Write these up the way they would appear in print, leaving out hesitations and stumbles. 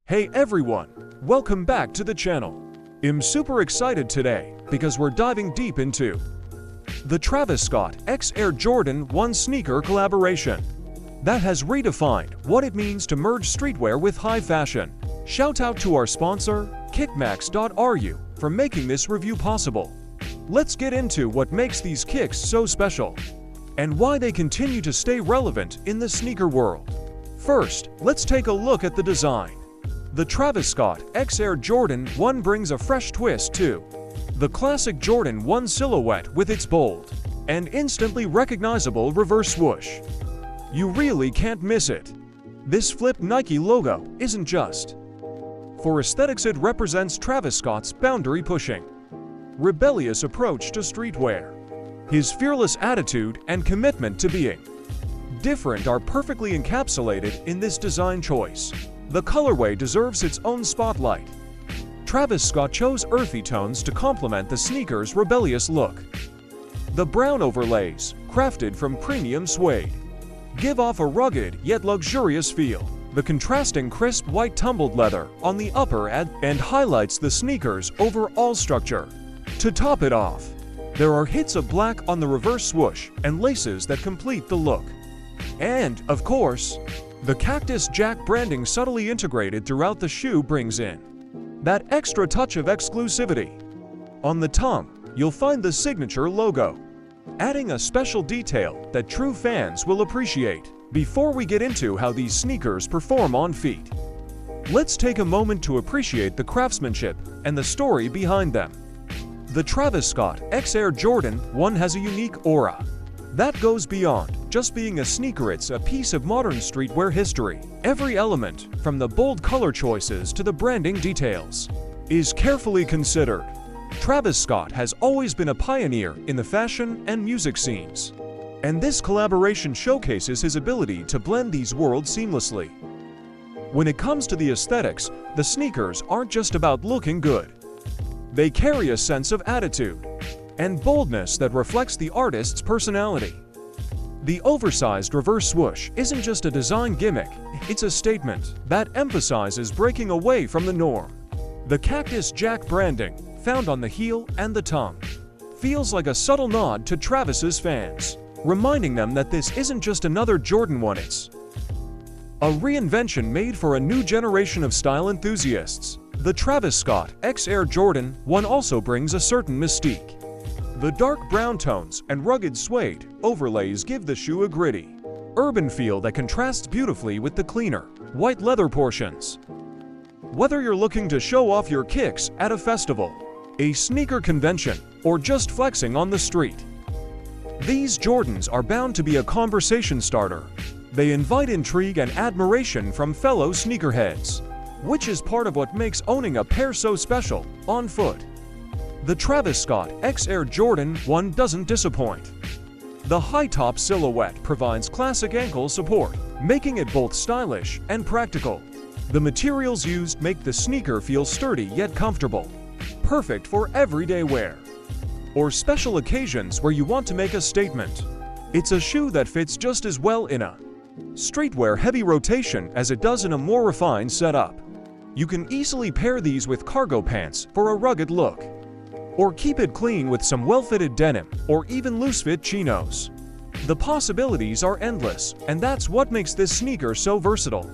Hey everyone, welcome back to the channel. I'm super excited today because we're diving deep into the Travis Scott x Air Jordan 1 sneaker collaboration that has redefined what it means to merge streetwear with high fashion. Shout out to our sponsor, kickstagram, for making this review possible. Let's get into what makes these kicks so special and why they continue to stay relevant in the sneaker world. First, let's take a look at the design. The Travis Scott x Air Jordan 1 brings a fresh twist to the classic Jordan 1 silhouette with its bold and instantly recognizable reverse swoosh. You really can't miss it. This flipped Nike logo isn't just for aesthetics, it represents Travis Scott's boundary-pushing, rebellious approach to streetwear. His fearless attitude and commitment to being different are perfectly encapsulated in this design choice. The colorway deserves its own spotlight. Travis Scott chose earthy tones to complement the sneaker's rebellious look. The brown overlays, crafted from premium suede, give off a rugged yet luxurious feel. The contrasting crisp white tumbled leather on the upper edge and highlights the sneaker's overall structure. To top it off, there are hits of black on the reverse swoosh and laces that complete the look. And, of course, the Cactus Jack branding subtly integrated throughout the shoe brings in that extra touch of exclusivity. On the tongue, you'll find the signature logo, adding a special detail that true fans will appreciate. Before we get into how these sneakers perform on feet, let's take a moment to appreciate the craftsmanship and the story behind them. The Travis Scott x Air Jordan 1 has a unique aura that goes beyond just being a sneaker. It's a piece of modern streetwear history. Every element, from the bold color choices to the branding details, is carefully considered. Travis Scott has always been a pioneer in the fashion and music scenes, and this collaboration showcases his ability to blend these worlds seamlessly. When it comes to the aesthetics, the sneakers aren't just about looking good. They carry a sense of attitude and boldness that reflects the artist's personality. The oversized reverse swoosh isn't just a design gimmick, it's a statement that emphasizes breaking away from the norm. The Cactus Jack branding, found on the heel and the tongue, feels like a subtle nod to Travis's fans, reminding them that this isn't just another Jordan 1, it's a reinvention made for a new generation of style enthusiasts. The Travis Scott x Air Jordan 1 also brings a certain mystique. The dark brown tones and rugged suede overlays give the shoe a gritty, urban feel that contrasts beautifully with the cleaner, white leather portions. Whether you're looking to show off your kicks at a festival, a sneaker convention, or just flexing on the street, these Jordans are bound to be a conversation starter. They invite intrigue and admiration from fellow sneakerheads, which is part of what makes owning a pair so special. On foot, the Travis Scott x Air Jordan 1 doesn't disappoint. The high-top silhouette provides classic ankle support, making it both stylish and practical. The materials used make the sneaker feel sturdy yet comfortable, perfect for everyday wear or special occasions where you want to make a statement. It's a shoe that fits just as well in a streetwear heavy rotation as it does in a more refined setup. You can easily pair these with cargo pants for a rugged look, or keep it clean with some well-fitted denim or even loose-fit chinos. The possibilities are endless, and that's what makes this sneaker so versatile.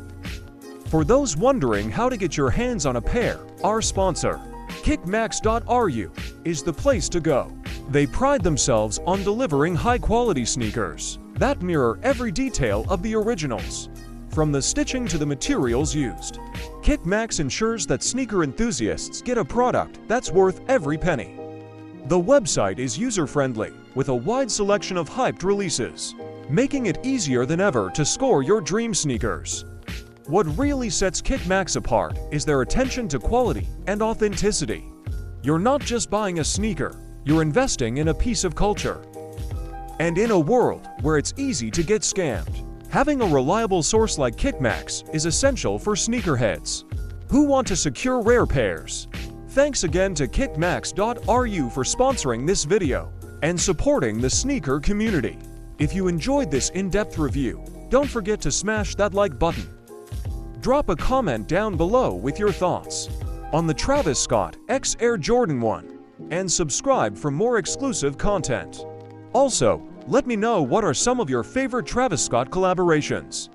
For those wondering how to get your hands on a pair, our sponsor, kickstagram, is the place to go. They pride themselves on delivering high-quality sneakers that mirror every detail of the originals. From the stitching to the materials used, Kickmax ensures that sneaker enthusiasts get a product that's worth every penny. The website is user-friendly, with a wide selection of hyped releases, making it easier than ever to score your dream sneakers. What really sets Kickmax apart is their attention to quality and authenticity. You're not just buying a sneaker, you're investing in a piece of culture. And in a world where it's easy to get scammed, having a reliable source like Kickmax is essential for sneakerheads who want to secure rare pairs. Thanks again to kickstagram for sponsoring this video and supporting the sneaker community. If you enjoyed this in-depth review, don't forget to smash that like button. Drop a comment down below with your thoughts on the Travis Scott X Air Jordan 1 and subscribe for more exclusive content. Also, let me know what are some of your favorite Travis Scott collaborations.